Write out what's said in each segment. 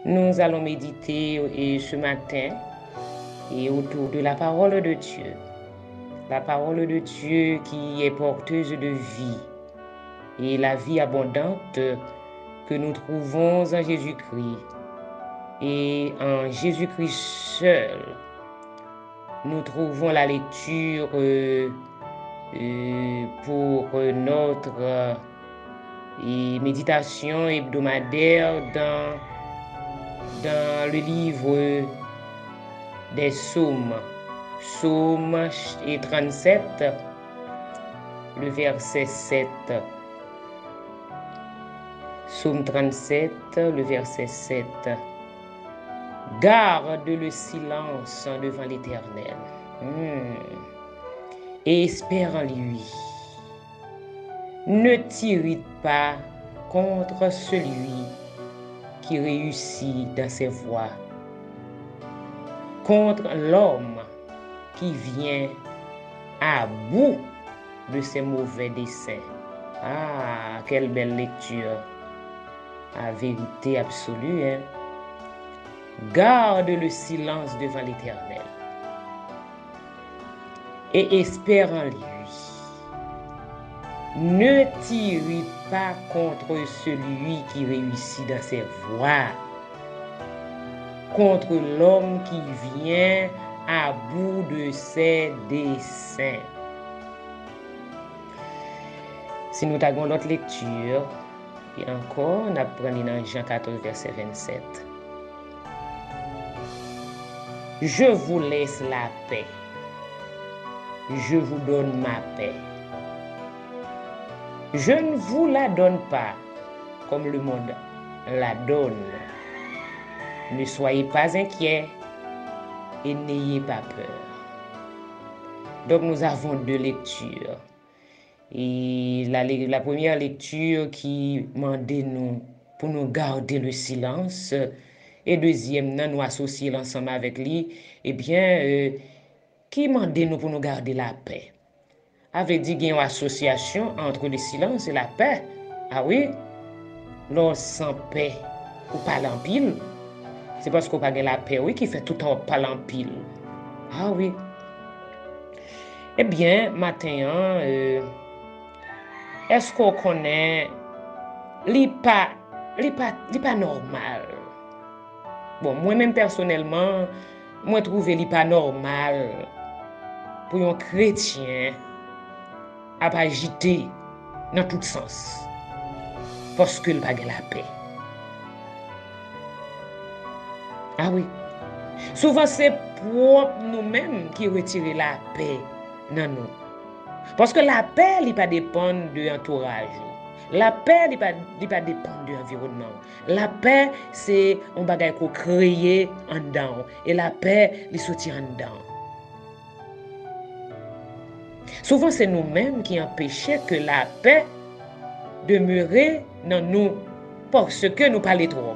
Nous allons méditer ce matin et autour de la parole de Dieu. La parole de Dieu qui est porteuse de vie et la vie abondante que nous trouvons en Jésus-Christ. Et en Jésus-Christ seul, nous trouvons la lecture pour notre méditation hebdomadaire dans le livre des psaumes. Psaume 37, le verset 7. Psaume 37, le verset 7. Garde le silence devant l'Éternel et espère en lui. Ne t'irrite pas contre celui qui réussit dans ses voies, contre l'homme qui vient à bout de ses mauvais desseins. Ah, quelle belle lecture! À vérité absolue, hein? Garde le silence devant l'Éternel et espère en lui. Ne t'irrite pas contre celui qui réussit dans ses voies, contre l'homme qui vient à bout de ses desseins. Si nous avons notre lecture, et encore, on apprend dans Jean 14, verset 27. Je vous laisse la paix. Je vous donne ma paix. Je ne vous la donne pas comme le monde la donne. Ne soyez pas inquiets et n'ayez pas peur. Donc nous avons deux lectures. Et la première lecture qui demandait nous pour nous garder le silence. Et deuxième, nous associer l'ensemble avec lui, eh bien, qui demandait nous pour nous garder la paix. Avait dit qu'il y a une association entre le silence et la paix. Ah oui, l'on sans paix ou pas en pile. C'est parce qu'on n'a pas la paix, oui, qui fait tout en pas en pile. Ah oui. Eh bien, matin, est-ce qu'on connaît li pas normal? Bon, moi-même personnellement, moi trouve li pas normal pour un chrétien à pas agiter dans tout sens parce qu'il pas la paix. Ah oui. Souvent c'est propre nous-mêmes qui retirons la paix dans nous. Parce que la paix n'est pas dépendre de l'entourage. La paix n'est pas dépendre de l'environnement. La paix, c'est un bagage qu'on crée en dedans. Et la paix, elle sortit en dedans. Souvent, c'est nous-mêmes qui empêchons que la paix demeure dans nous parce que nous parlons trop.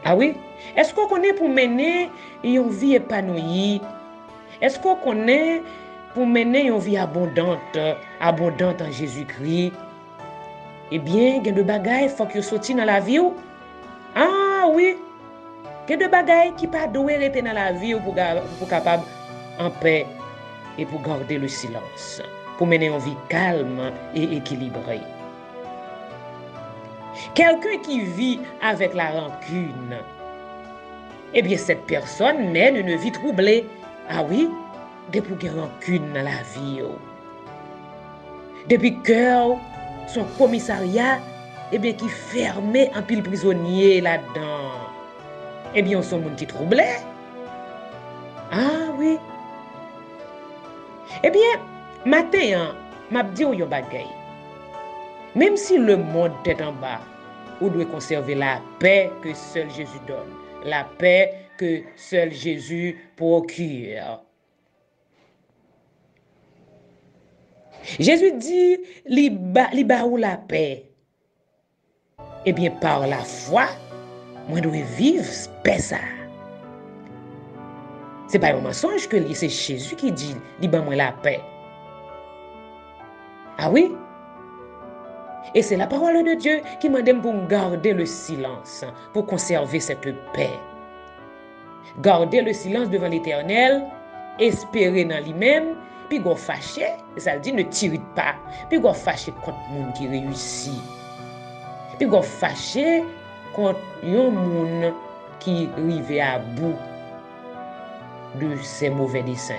Ah oui? Est-ce qu'on connaît pour mener une vie épanouie? Est-ce qu'on connaît pour mener une vie abondante en Jésus-Christ? Eh bien, il y a de bagailles faut que sorti dans la vie. Ah oui, il y a de bagailles qui pas doué rester dans la vie pour capable en paix et pour garder le silence, pour mener une vie calme et équilibrée. Quelqu'un qui vit avec la rancune, eh bien, cette personne mène une vie troublée. Ah oui, depuis qu'il y a rancune dans la vie. Depuis que son commissariat, eh bien, qui fermait un pile prisonnier là-dedans. Eh bien, on sont monde qui troublé. Ah oui. Eh bien, matin, m'a dit yon bagay. Même si le monde est en bas, on doit conserver la paix que seul Jésus donne. La paix que seul Jésus procure. Jésus dit, li ba ou la paix. Eh bien, par la foi, moi dois vivre paix ça. C'est pas un mensonge que c'est Jésus qui dit, li ba moi la paix. Ah oui? Et c'est la parole de Dieu qui m'a dit pour garder le silence, pour conserver cette paix. Garder le silence devant l'Éternel, espérer dans lui-même, puis go fâché, ça dit ne tire pas, puis go fâché contre monde qui réussit. Puis go fâché contre un monde qui arrive à bout de ses mauvais desseins.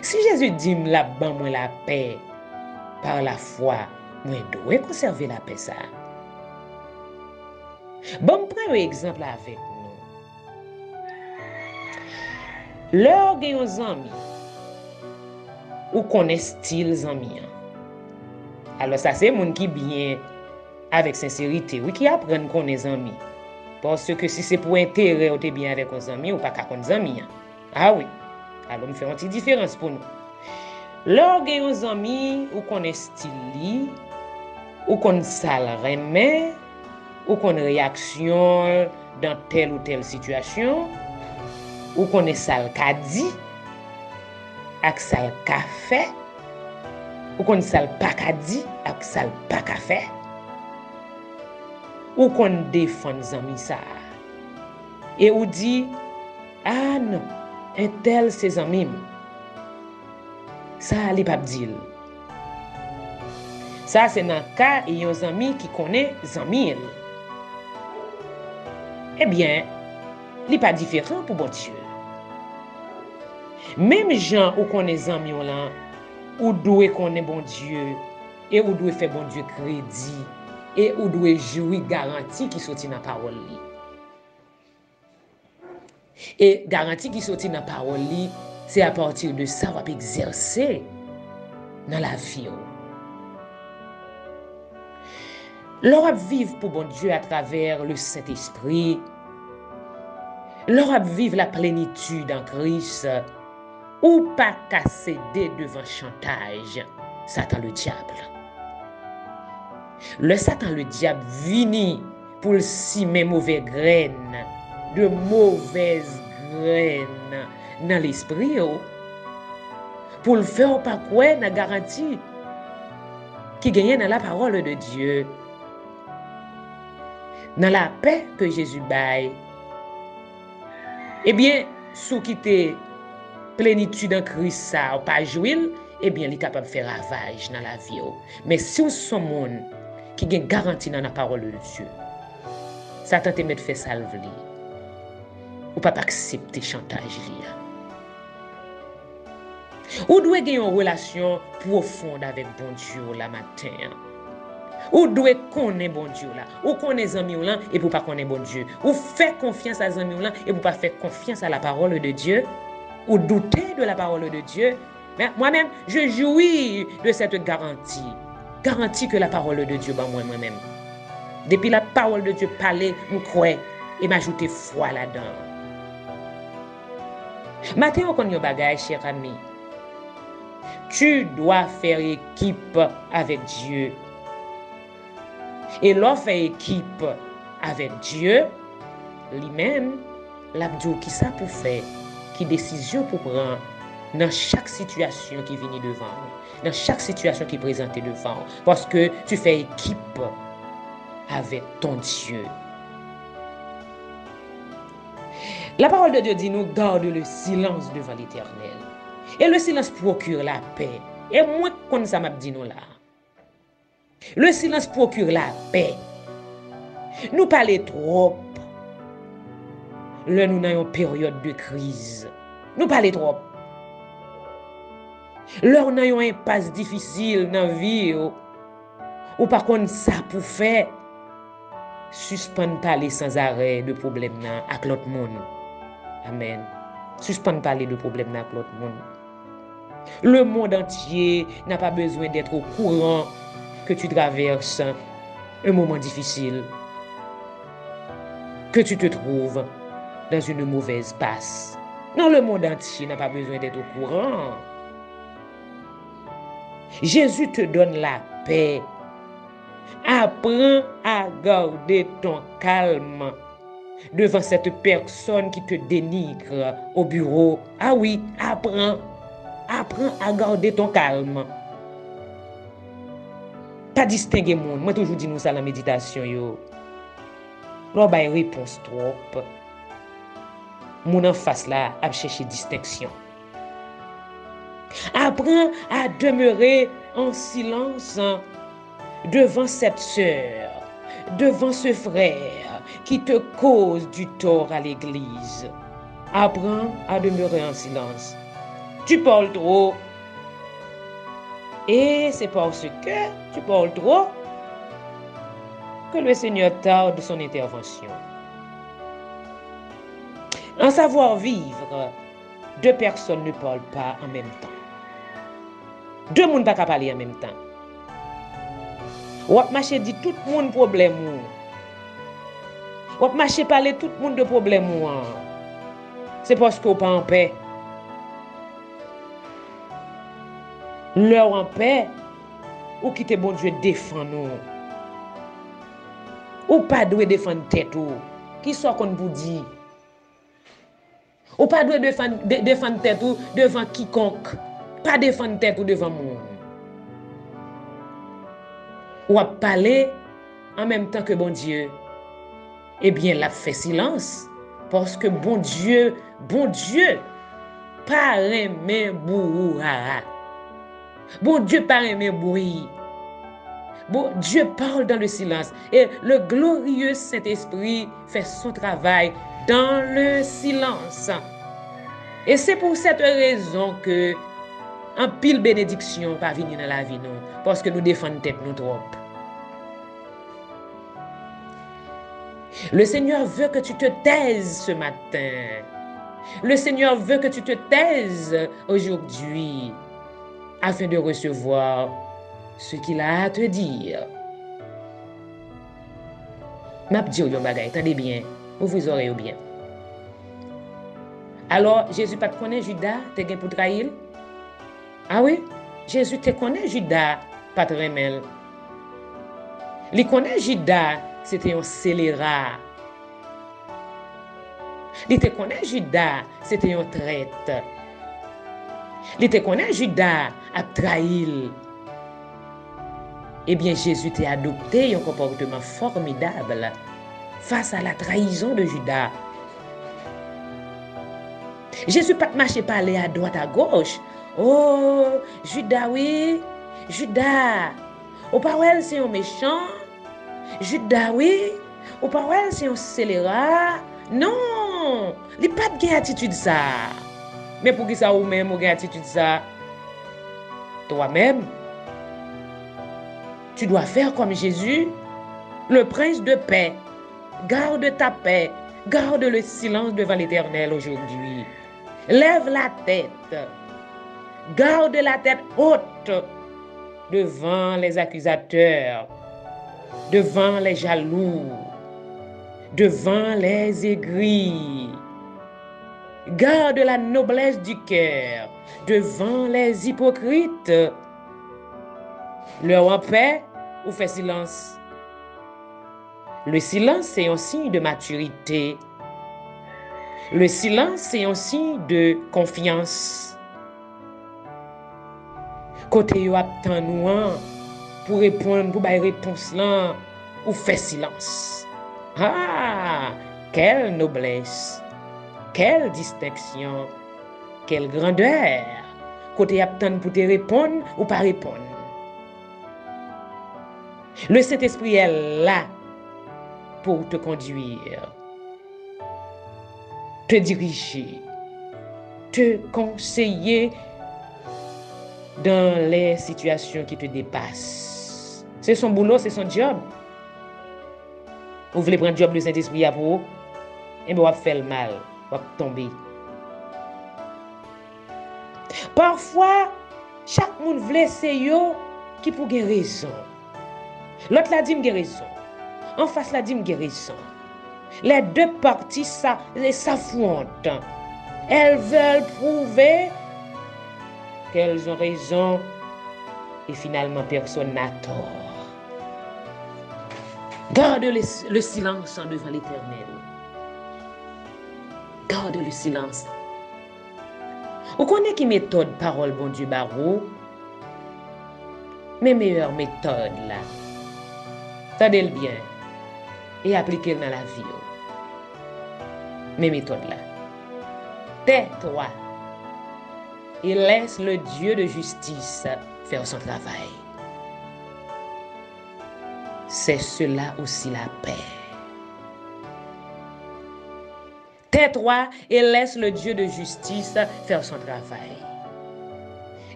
Si Jésus dit la ban moi la paix par la foi, moi dois conserver la paix ça. Bon, prends un exemple avec nous. Lors de nos amis, ou connaît style amis. Alors ça c'est monde qui bien avec sincérité, oui qui apprend connaître amis. Parce que si c'est pour intérêt ou t'es bien avec nos amis ou pas qu'à connaître amis. Ah oui. Alors me fait une petite différence pour nous. Lors de nos amis ou connaît style ou connaît sale remè ou qu'on réaction dans telle ou telle situation, ou qu'on est sale kadi, ak sale café, ou qu'on sale pas kadi, ak sale pas café, ou qu'on défend zami ça. Et ou dit, ah non, un tel c'est zami. Ça, li pas dire. Ça, c'est dans le cas de yon zami qui connaît zami. Eh bien, il n'est pas différent pour bon Dieu. Même gens ou connaît zami là, ou doit connaître bon Dieu, et ou doit faire bon Dieu crédit, et ou doit jouir garantie qui sorti dans la parole li. Et garantie qui sorti dans la parole li, c'est à partir de ça qu'on va exercer dans la vie. L'on vivre pour bon Dieu à travers le Saint-Esprit. L'on vivre la plénitude en Christ. Ou pas qu'à céder devant chantage, Satan le diable. Le Satan le diable vini pour semer mauvaises graines, de mauvaises graines dans l'esprit, pour le faire pas quoi dans la garantie qui gagne dans la parole de Dieu. Dans la paix que Jésus baille, eh bien, sous qui te plénitude en Christ, ça, ou pas jouir, eh bien, il est capable de faire ravage dans la vie. Mais si vous sommes monde qui a garantie dans la parole de Dieu, Satan te met fait salve li. Ou pas accepter chantage li. Ou doit avoir une relation profonde avec bon Dieu la matin. Ou doit connaître bon Dieu là. Ou connaître amis là et pour pas connaître bon Dieu. Ou faire confiance à amis là et pour pas faire confiance à la parole de Dieu. Ou douter de la parole de Dieu. Mais moi-même, je jouis de cette garantie. Garantie que la parole de Dieu, moi-même. Depuis la parole de Dieu parler, je crois et m'ajouter foi là-dedans. Maintenant, on connaît un bagage, cher ami. Tu dois faire équipe avec Dieu. Et lorsqu'on fait équipe avec Dieu, lui-même, l'abdou qui ça pour faire, qui décision pour prendre dans chaque situation qui vient devant, dans chaque situation qui est présentée devant, parce que tu fais équipe avec ton Dieu. La parole de Dieu dit nous garde le silence devant l'Éternel. Et le silence procure la paix. Et moi, comme ça m'a dit nous là. Le silence procure la paix. Nous parlons trop. Là, nous avons une période de crise. Nous parlons trop. Là, nous avons une impasse difficile dans la vie. Ou par contre, ça pour faire. Suspendre parler sans arrêt de problèmes avec l'autre monde. Amen. Suspendre parler de problèmes avec l'autre monde. Le monde entier n'a pas besoin d'être au courant que tu traverses un moment difficile, que tu te trouves dans une mauvaise passe. Non, le monde entier n'a pas besoin d'être au courant. Jésus te donne la paix. Apprends à garder ton calme devant cette personne qui te dénigre au bureau. Ah oui, apprends à garder ton calme. Pas distinguer monde. Moi toujours dis nous ça dans la méditation yo. L'on ba réponse trop. Mon en face là a chercher distinction. Apprends à demeurer en silence devant cette sœur, devant ce frère qui te cause du tort à l'église. Apprends à demeurer en silence. Tu parles trop. Et c'est parce que tu parles trop que le Seigneur tarde son intervention. En savoir-vivre, deux personnes ne parlent pas en même temps. Deux personnes ne peuvent pas parler en même temps. Ou marcher dit tout le monde problème. Ou marcher parler tout le monde de problème. C'est parce qu'on pas en paix. L'heure en paix, ou quitter bon Dieu défend nous. Ou pas doit défendre tête ou. Qui soit qu'on vous dit. Ou pas doit défendre tête ou devant quiconque. Pas défendre tête ou devant monde. Ou à parler en même temps que bon Dieu. Eh bien, là fait silence. Parce que bon Dieu, pas aimer bouhara. Bon Dieu pas aimer bruit. Bon Dieu parle dans le silence. Et le glorieux Saint-Esprit fait son travail dans le silence. Et c'est pour cette raison que en pile bénédiction pas venir dans la vie nous. Parce que nous défendons tête nous trop. Le Seigneur veut que tu te taises ce matin. Le Seigneur veut que tu te taises aujourd'hui afin de recevoir ce qu'il a à te dire. M'a dit yon bagay, attendez bien, ouvrez les oreilles bien. Alors, Jésus pas te connaît Judas, te gen pour trahir? Ah oui? Jésus te connaît Judas, pas te remel. Li connaît Judas, c'était un scélérat. Li te connaît Judas, c'était un traître. Li te connaît Judas, a trahi. Eh bien, Jésus t'a adopté un comportement formidable face à la trahison de Judas. Jésus pas marché pas aller à droite à gauche. Oh, Judas oui, Judas. Au parole c'est un méchant. Judas oui, au parole c'est un scélérat. Non, il pas de attitude ça. Mais pour qui ça ou même ou attitude ça? Toi-même, tu dois faire comme Jésus, le prince de paix. Garde ta paix, garde le silence devant l'Éternel aujourd'hui. Lève la tête, garde la tête haute devant les accusateurs, devant les jaloux, devant les aigris. Garde la noblesse du cœur devant les hypocrites. Leur en paix ou fait silence. Le silence, c'est un signe de maturité. Le silence, c'est un signe de confiance. Côté yo attend nous pour répondre, pour bailler réponse là, ou fait silence. Ah, quelle noblesse, quelle distinction, quelle grandeur. Côté attend pour te répondre ou pas répondre. Le Saint-Esprit est là pour te conduire, te diriger, te conseiller dans les situations qui te dépassent. C'est son boulot, c'est son job. Vous voulez prendre le job du Saint-Esprit à vous, et bien vous faire le mal, vous tomber. Parfois, chaque monde veut essayer qui pour une raison. L'autre la dit une raison. En face la dit une raison. Les deux parties s'affrontent. Elles veulent prouver qu'elles ont raison et finalement personne n'a tort. Garde le silence devant l'Éternel. Garde le silence. Vous connaissez qui méthode parole bon Dieu barreau? mes meilleures méthodes là. Tendez-le bien et appliquez-le dans la vie. Mes méthodes là. Tais-toi et laisse le Dieu de justice faire son travail. C'est cela aussi la paix. Tais-toi et laisse le Dieu de justice faire son travail.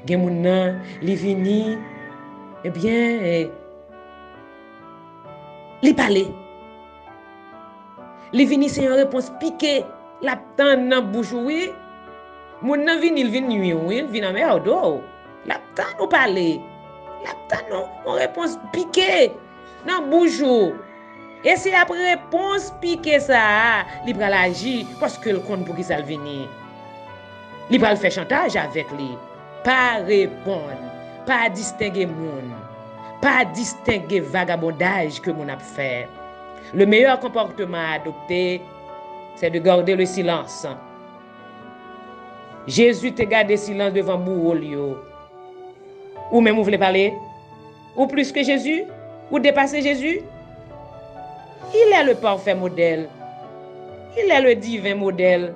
Gen moun nan, li vini, eh bien, li pale. Li vini c'est une réponse piquée. La tan nan bouche oui. Moun nan vini, il vini nuit oui, il vini en merde. La tan nous parler. La tan nous une réponse piquée nan bouche. Et c'est après réponse piquée ça, li pral agir parce que le compte pour qui ça vini. Li pral faire chantage avec lui. Pas répondre, pas distinguer moun, pas distinguer vagabondage que moun a fait. Le meilleur comportement à adopter, c'est de garder le silence. Jésus te garde le silence devant bourreau. Ou même vous voulez parler? Ou plus que Jésus? Ou dépasser Jésus? Il est le parfait modèle. Il est le divin modèle.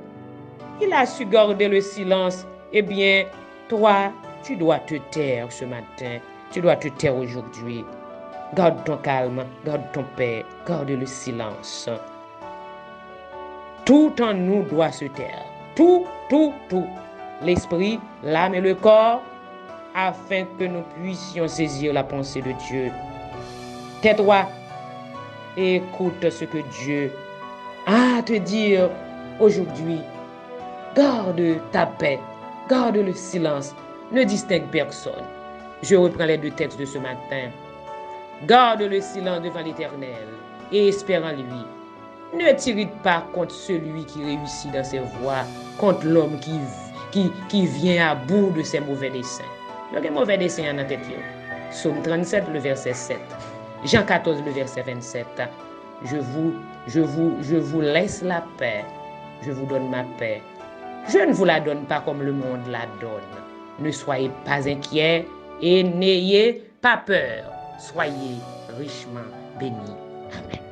Il a su garder le silence. Eh bien, toi, tu dois te taire ce matin. Tu dois te taire aujourd'hui. Garde ton calme, garde ton paix, garde le silence. Tout en nous doit se taire. Tout. L'esprit, l'âme et le corps, afin que nous puissions saisir la pensée de Dieu. Tais-toi et écoute ce que Dieu a à te dire aujourd'hui. Garde ta paix, garde le silence, ne distingue personne. Je reprends les deux textes de ce matin. Garde le silence devant l'Éternel et espère en lui. Ne t'irrite pas contre celui qui réussit dans ses voies, contre l'homme qui vient à bout de ses mauvais desseins. Il y a un mauvais dessein dans tête. Psaume 37, le verset 7. Jean 14, le verset 27. Je vous laisse la paix. Je vous donne ma paix. Je ne vous la donne pas comme le monde la donne. Ne soyez pas inquiets et n'ayez pas peur. Soyez richement bénis. Amen.